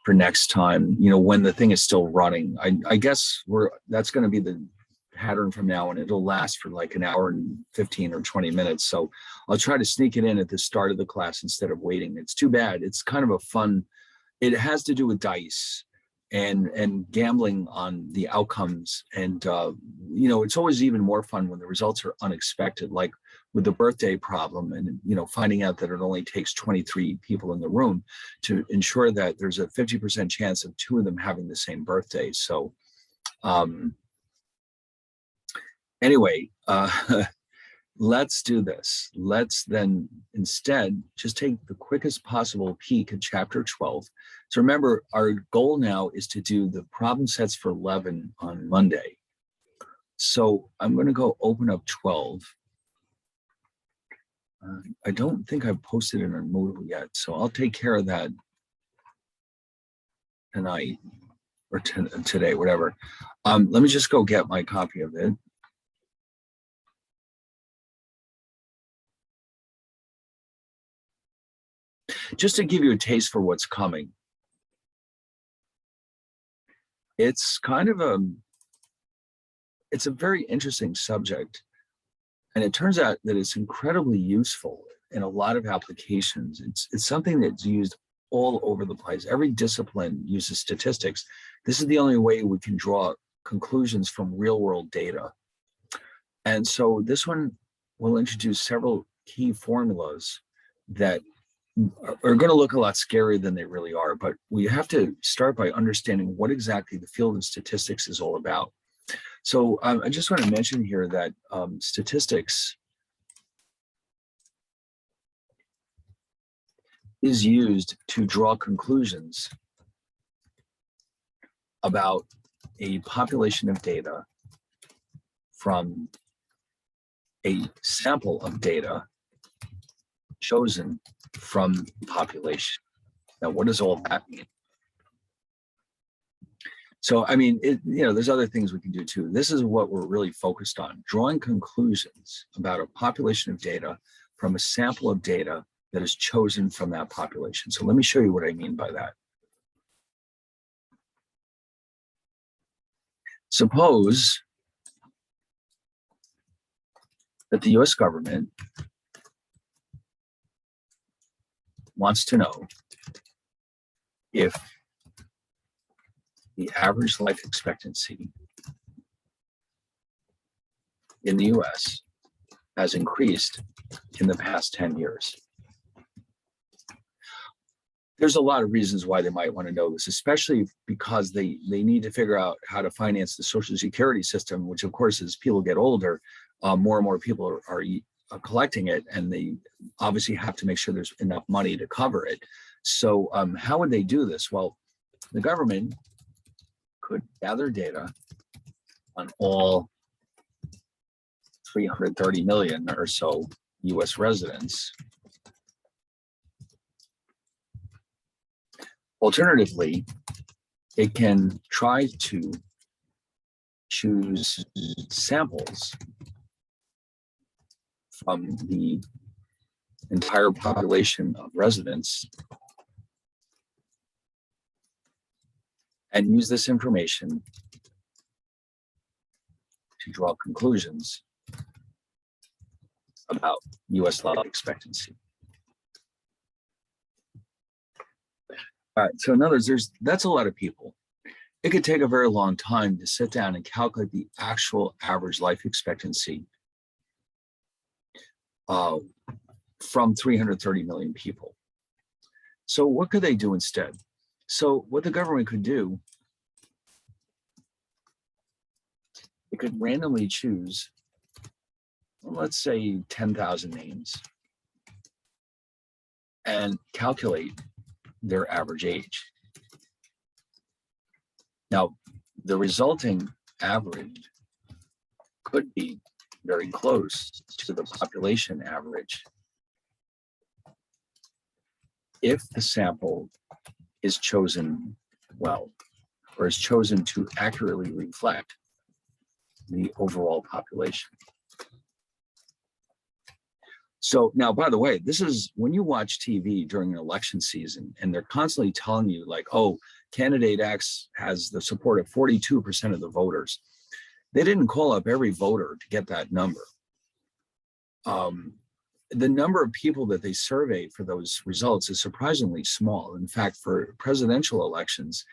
for next time, when the thing is still running. I guess that's going to be the pattern from now on. It'll last for like an hour and 15 or 20 minutes. So I'll try to sneak it in at the start of the class instead of waiting. It's too bad. It's kind of a fun, it has to do with dice and gambling on the outcomes. And, it's always even more fun when the results are unexpected, like with the birthday problem and, finding out that it only takes 23 people in the room to ensure that there's a 50% chance of 2 of them having the same birthday. So anyway, let's do this. Let's then instead just take the quickest possible peek at chapter 12. So remember, our goal now is to do the problem sets for 11 on Monday. So I'm going to go open up 12. I don't think I've posted it on Moodle yet, so I'll take care of that tonight or today, whatever. Let me just go get my copy of it. just to give you a taste for what's coming, it's kind of it's a very interesting subject. And it turns out that it's incredibly useful in a lot of applications. It's something that's used all over the place. Every discipline uses statistics. This is the only way we can draw conclusions from real world data. And so this one will introduce several key formulas that are going to look a lot scarier than they really are, but we have to start by understanding what exactly the field of statistics is all about. So I just want to mention here that statistics is used to draw conclusions about a population of data from a sample of data chosen from the population. Now, what does all that mean? So, I mean, there's other things we can do too. This is what we're really focused on, drawing conclusions about a population of data from a sample of data that is chosen from that population. So let me show you what I mean by that. Suppose that the US government wants to know if the average life expectancy in the US has increased in the past 10 years. There's a lot of reasons why they might want to know this, especially because they need to figure out how to finance the Social Security system, which of course, as people get older, more and more people are collecting it, and they obviously have to make sure there's enough money to cover it. So how would they do this? Well, the government could gather data on all 330 million or so US residents. Alternatively, it can try to choose samples from the entire population of residents and use this information to draw conclusions about US life expectancy. All right, so in other words, that's a lot of people. It could take a very long time to sit down and calculate the actual average life expectancy from 330 million people. So what could they do instead? So what the government could do, it could randomly choose, well, let's say 10,000 names and calculate their average age. Now, the resulting average could be very close to the population average if the sample is chosen well, or is chosen to accurately reflect the overall population. So now, by the way, this is when you watch TV during an election season and they're constantly telling you like, oh, candidate X has the support of 42% of the voters. They didn't call up every voter to get that number. The number of people that they surveyed for those results is surprisingly small. In fact, for presidential elections,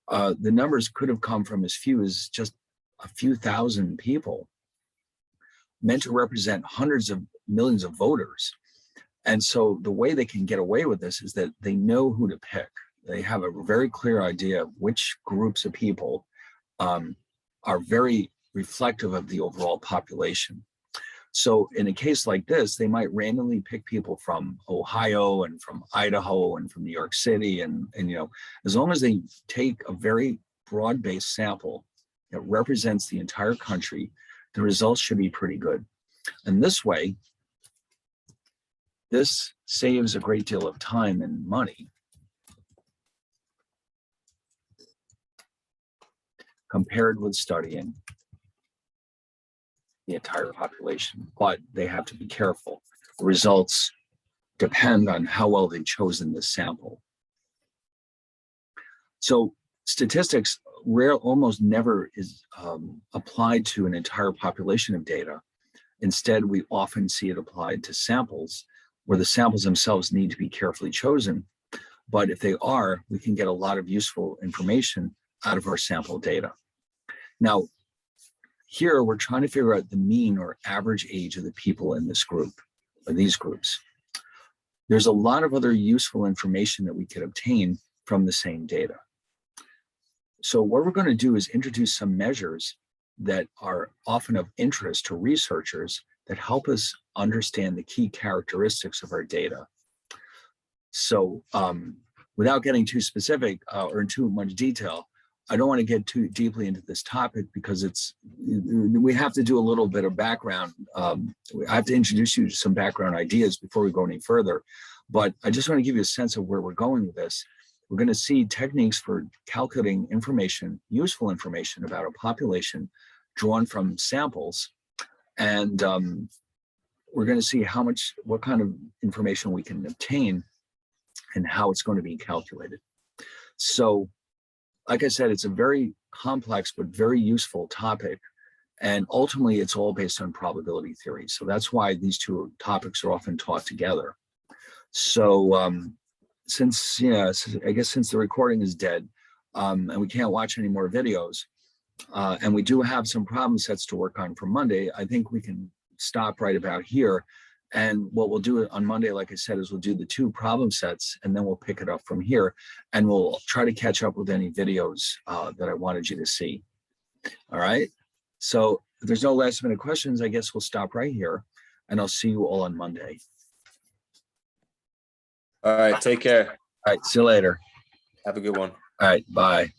the numbers could have come from as few as just a few thousand people, meant to represent hundreds of millions of voters. And so the way they can get away with this is that they know who to pick. They have a very clear idea of which groups of people are very reflective of the overall population. So in a case like this, they might randomly pick people from Ohio and from Idaho and from New York City. And as long as they take a very broad-based sample that represents the entire country, the results should be pretty good. And this way, this saves a great deal of time and money compared with studying the entire population. But they have to be careful. The results depend on how well they've chosen the sample. So statistics almost never is applied to an entire population of data. Instead, we often see it applied to samples where the samples themselves need to be carefully chosen. But if they are, we can get a lot of useful information out of our sample data. Now, here we're trying to figure out the mean or average age of the people in this group, or these groups. There's a lot of other useful information that we could obtain from the same data. So what we're going to do is introduce some measures that are often of interest to researchers that help us understand the key characteristics of our data. So without getting too specific or in too much detail, I don't want to get too deeply into this topic because we have to do a little bit of background. I have to introduce you to some background ideas before we go any further. But I just want to give you a sense of where we're going with this. We're going to see techniques for calculating information, useful information about a population drawn from samples. And we're going to see what kind of information we can obtain and how it's going to be calculated. So, like I said, it's a very complex but very useful topic. And ultimately, it's all based on probability theory. So that's why these two topics are often taught together. So since the recording is dead and we can't watch any more videos, and we do have some problem sets to work on for Monday, I think we can stop right about here. And what we'll do on Monday, like I said, is we'll do the 2 problem sets and then we'll pick it up from here and we'll try to catch up with any videos that I wanted you to see. All right. So if there's no last minute questions, I guess we'll stop right here and I'll see you all on Monday. All right. Take care. All right. See you later. Have a good one. All right. Bye.